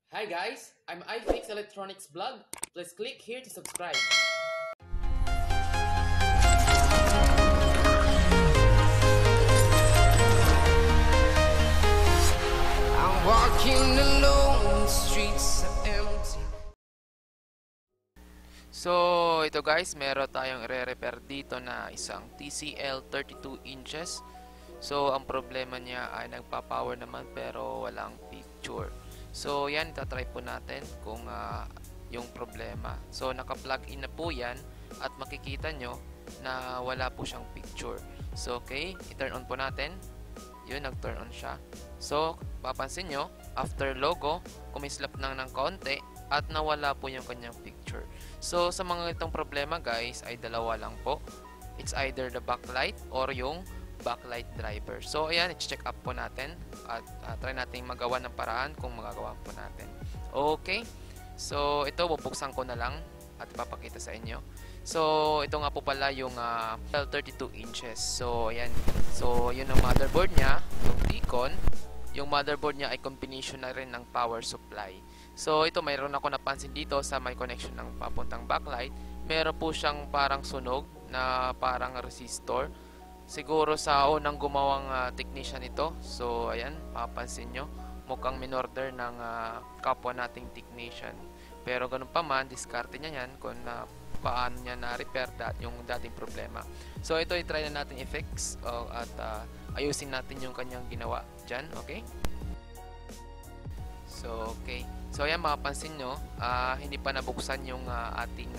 Hi guys, I'm iFix Electronics Blog. Please click here to subscribe. I'm walking alone, the streets are empty. So, ito guys, meron tayong i-repair dito na isang TCL 32 inches. So, ang problema niya ay nagpa-power naman pero walang picture. So, yan, itatry po natin kung yung problema. So, naka-plug in na po yan at makikita nyo na wala po siyang picture. So, okay, i-turn on po natin. Yun, nag-turn on siya. So, papansin nyo, after logo, kumislap ng konti at nawala po yung kanyang picture. So, sa mga itong problema guys, ay dalawa lang po. It's either the backlight or yung backlight driver. So, ayan, i-check up po natin at try natin magawa ng paraan kung magagawa po natin. Okay. So, ito, bubuksan ko na lang at ipapakita sa inyo. So, ito nga po pala yung 32 inches. So, ayan. So, yun ang motherboard niya, yung T-Con. Yung motherboard niya ay combination na rin ng power supply. So, ito mayroon ako napansin dito sa may connection ng papuntang backlight. Meron po siyang parang sunog na parang resistor. Siguro sa unang gumawang technician ito. So, ayan, papansin nyo. Mukhang minorder ng kapwa nating technician. Pero ganun pa man, diskarte niya yan kung paano niya na-repair yung dating problema. So, ito i-try na natin i-fix at ayusin natin yung kanyang ginawa dyan. Okay? So, okay. So, ayan, mapapansin nyo, hindi pa nabuksan yung ating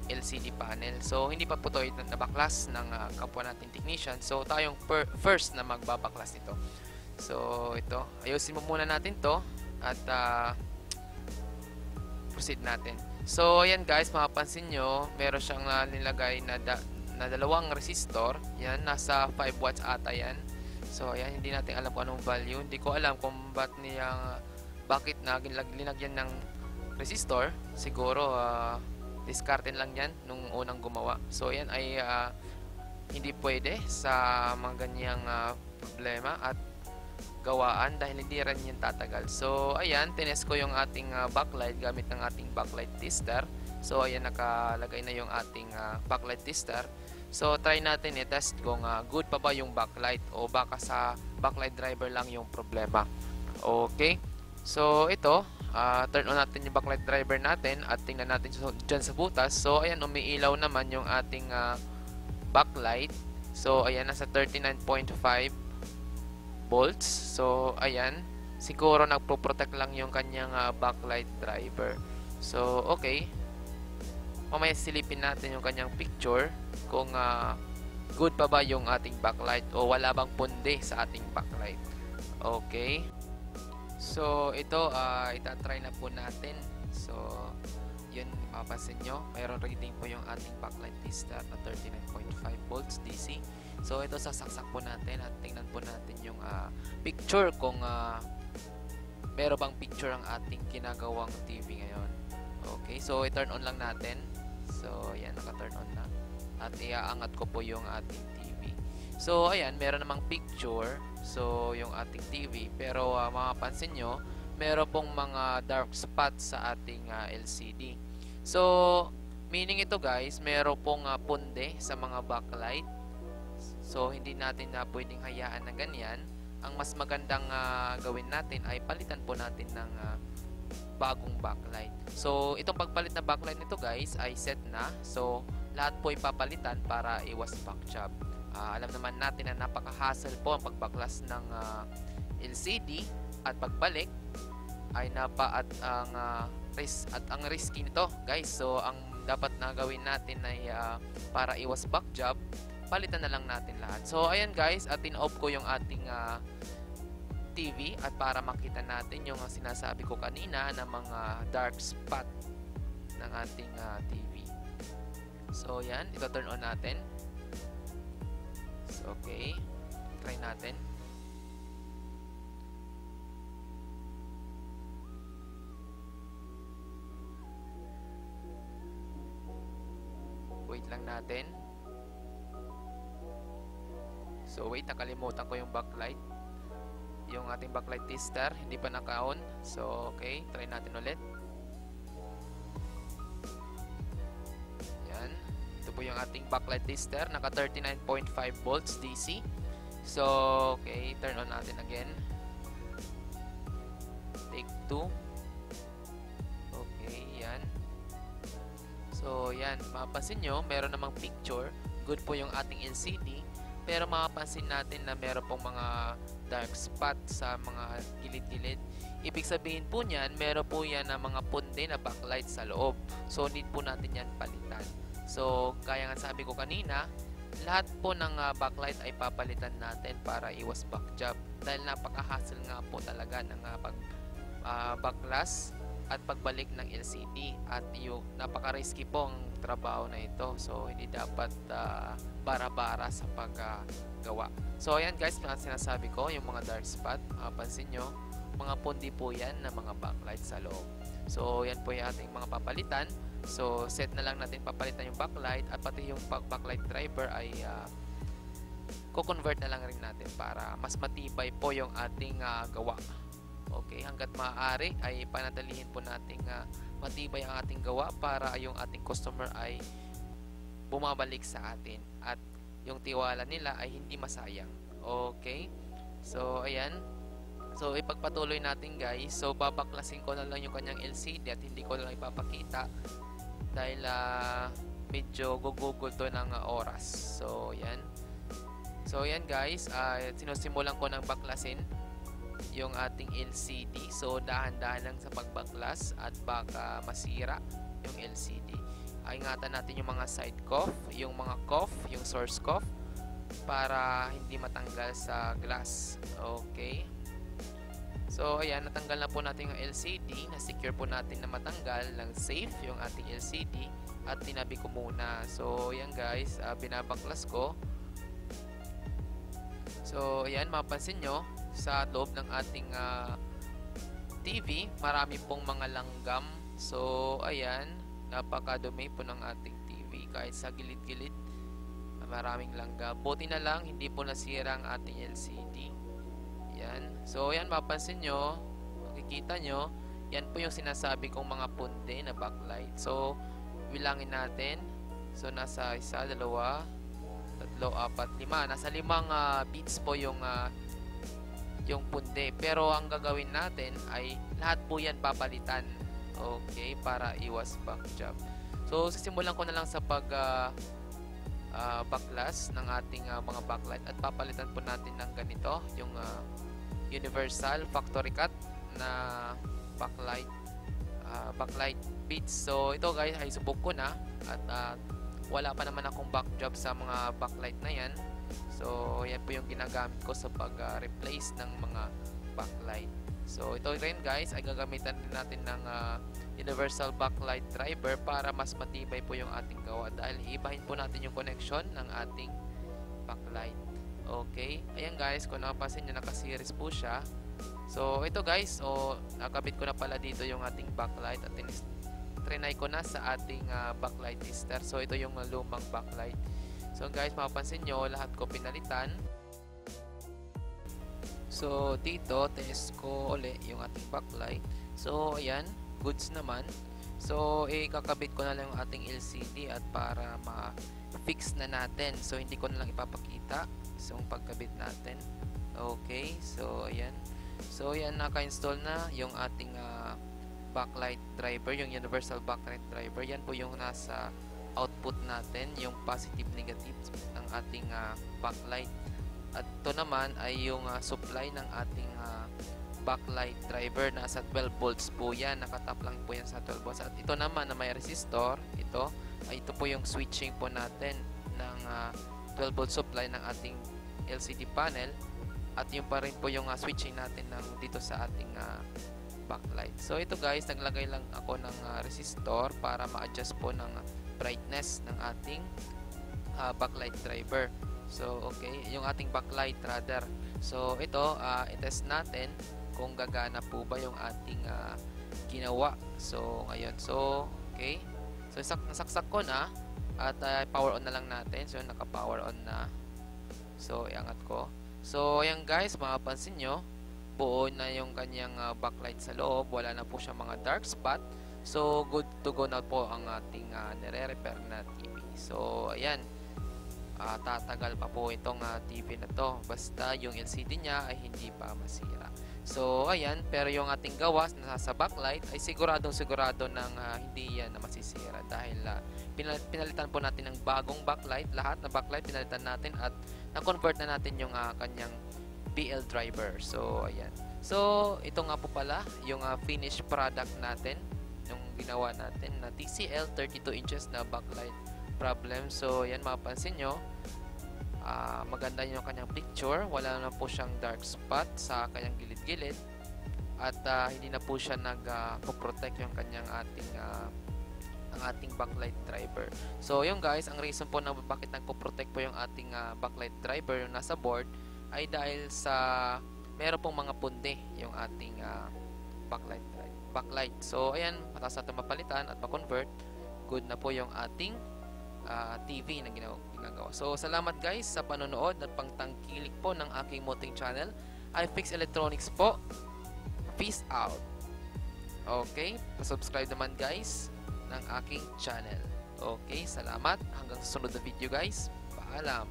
LCD panel. So, hindi pa po ito nabaklas ng kapwa nating technician. So, tayong first na magbabaklas nito. So, ito. Ayusin mo muna natin to at proceed natin. So, ayan guys, mapapansin nyo, meron siyang nilagay na dalawang resistor. Yan, nasa 5 watts ata yan. So, ayan, hindi natin alam kung anong value. Hindi ko alam kung bakit linagyan ng resistor. Siguro, diskarten lang yan nung unang gumawa. So, yan ay hindi pwede sa mga ganyang problema at gawaan dahil hindi rin yan tatagal. So, ayan, tinest ko yung ating backlight gamit ng ating backlight tester. So, ayan, nakalagay na yung ating backlight tester. So, try natin i-test kung good pa ba yung backlight o baka sa backlight driver lang yung problema. Okay. So, ito, turn on natin yung backlight driver natin at tingnan natin dyan sa butas. So, ayan, umiilaw naman yung ating backlight. So, ayan, nasa 39.5 volts. So, ayan, siguro nagpo-protect lang yung kanyang backlight driver. So, okay. Mamaya silipin natin yung kanyang picture kung good pa ba yung ating backlight o wala bang punde sa ating backlight. Okay. So, ito, itatry na po natin. So, yun, mapapansin nyo, mayroon reading po yung ating backlight tester na 39.5 volts DC. So, ito sasaksak po natin at tingnan po natin yung picture kung meron bang picture ang ating ginagawang TV ngayon. Okay, so i-turn on lang natin. So, ayan, naka-turn on na. At iaangat ko po yung ating TV. So, ayan, meron namang picture. So, yung ating TV. Pero, mapapansin nyo, meron pong mga dark spots sa ating LCD. So, meaning ito guys, meron pong punde sa mga backlight. So, hindi natin pwedeng hayaan na ganyan. Ang mas magandang gawin natin ay palitan po natin ng bagong backlight. So, itong pagpalit na backlight nito guys ay set na. So, lahat po ipapalitan para iwas back job. Alam naman natin na napaka-hassle po ang pagbaklas ng LCD at pagbalik ay ang risky nito guys. So, ang dapat na gawin natin ay para iwas back job, palitan na lang natin lahat. So, ayan guys, at in-off ko yung ating TV at para makita natin yung sinasabi ko kanina na mga dark spot ng ating TV. So, yan, ito turn on natin. So, okay, try natin. Wait lang natin. So, wait, nakalimutan ko yung backlight. yung ating backlight tester, hindi pa naka-on. So, okay, try natin ulit. Yan. Ito po yung ating backlight tester, naka 39.5 volts DC. So, okay, turn on natin again. Take 2. Okay, yan. So, yan, mapapansin nyo, meron namang picture. Good po yung ating LCD. Pero mapapansin natin na meron pong mga dark spot sa mga gilid-gilid. Ibig sabihin po niyan, meron po yan na mga punde na backlight sa loob. So, need po natin yan palitan. So, kaya nga sabi ko kanina, lahat po ng backlight ay papalitan natin para iwas back job. Dahil napaka-hassle nga po talaga ng backglass at pagbalik ng LCD. At yung napaka-risky po ang trabaho na ito. So, hindi dapat bara-bara sa paggawa. So, ayan guys, mga sinasabi ko, yung mga dark spot, pansin nyo, mga pundi po yan na mga backlight sa loob. So, yan po yung ating mga papalitan. So, set na lang natin papalitan yung backlight at pati yung backlight driver ay ko-convert na lang rin natin para mas matibay po yung ating gawa. Okay, hanggat maaari ay panatilihin po nating matibay ang ating gawa para yung ating customer ay bumabalik sa atin at yung tiwala nila ay hindi masayang. Okay, so ayan. So ipagpatuloy natin guys. So babaklasin ko na lang yung kanyang LCD at hindi ko na lang ipapakita dahil medyo gugugol to ng oras. So yan. So yan guys, sinusimulan ko ng baklasin yung ating LCD. So dahan-dahan lang sa pagbaklas at baka masira yung LCD. Ingatan natin yung mga side cuff, yung mga cuff, yung source cuff para hindi matanggal sa glass. Okay. So ayan, natanggal na po natin yung LCD, na-secure po natin na matanggal ng safe yung ating LCD at tinabi ko muna. So ayan guys, binabaklas ko. So ayan, mapansin nyo sa loob ng ating TV, marami pong mga langgam. So ayan, napakadumi po ng ating TV kahit sa gilid-gilid. Maraming langgam. Buti na lang hindi po nasira ang ating LCD. Yan. So yan, mapansin nyo, makikita nyo, yan po yung sinasabi kong mga punde na backlight. So bilangin natin. So nasa 1, 2, 3, 4, 5. Nasa 5 beads po yung punde. Pero ang gagawin natin ay lahat po yan papalitan. Okay, para iwas back job. So sisimulan ko na lang sa baklas ng ating mga backlight at papalitan po natin ng ganito, yung universal factory cut na backlight beads. So ito guys ay subok ko na at wala pa naman akong back job sa mga backlight na yan. So yan po yung ginagamit ko sa pag-replace ng mga backlight. So ito rin guys ay gagamitan din natin ng universal backlight driver para mas matibay po yung ating gawa dahil ibahin po natin yung connection ng ating backlight. Okay, ayan guys, kung napapansin nyo, naka-series po siya. So ito guys, nakabit ko na pala dito yung ating backlight at trinay ko na sa ating backlight tester. So ito yung lumang backlight. So guys, mapapansin nyo, lahat ko pinalitan. So dito, test ko ulit yung ating backlight. So ayan, goods naman. So kakabit ko na lang yung ating LCD at para ma-fix na natin. So hindi ko na lang ipapakita yung pagkabit natin. Okay, so ayan. So ayan, naka-install na yung ating backlight driver, yung universal backlight driver. Yan po yung nasa output natin, yung positive negative ng ating backlight. At ito naman ay yung supply ng ating backlight driver. Nasa 12 volts po yan, nakatap lang po yan sa 12 volts. At ito naman na may resistor, ito po yung switching po natin ng 12 volt supply ng ating LCD panel. At yung pa rin po yung switching natin dito sa ating backlight. So ito guys, naglagay lang ako ng resistor para ma-adjust po ng brightness ng ating backlight driver. So okay, yung ating backlight rather. So ito, i-test natin kung gagana po ba yung ating ginawa. So ngayon, so okay. So nasaksak ko na at power on na lang natin. So naka-power on na. So iangat ko. So ayan guys, mapapansin nyo, buo na yung kanyang backlight sa loob, wala na po siya mga dark spot. So good to go na po ang ating nire-repair na TV. So ayan, tatagal pa po itong TV na to, basta yung LCD niya ay hindi pa masira. So ayan, pero yung ating gawas na sa backlight ay sigurado nang hindi yan na masisira dahil pinalitan po natin ng bagong backlight. Lahat na backlight pinalitan natin at na-convert na natin yung kanyang BL driver. So ayan, so ito nga po pala yung finished product natin, yung ginawa natin na TCL 32 inches na backlight problem. So yan, mapapansin nyo, maganda yung kanyang picture, wala na po siyang dark spot sa kanyang gilid-gilid at hindi na po siya nag-protect yung kanyang ang ating backlight driver. So yun guys, ang reason po na bakit nagpo-protect po yung ating backlight driver yung nasa board ay dahil sa meron pong mga punde yung ating backlight. So ayan, matasa natin mapalitan at ma-convert, good na po yung ating TV na ginagawa. So salamat guys sa panonood at pangtangkilik po ng aking moting channel, iFix Electronics po. Peace out. Okay, pa-subscribe naman guys ng aking channel. Okay, salamat. Hanggang sa sunod na video guys. Paalam.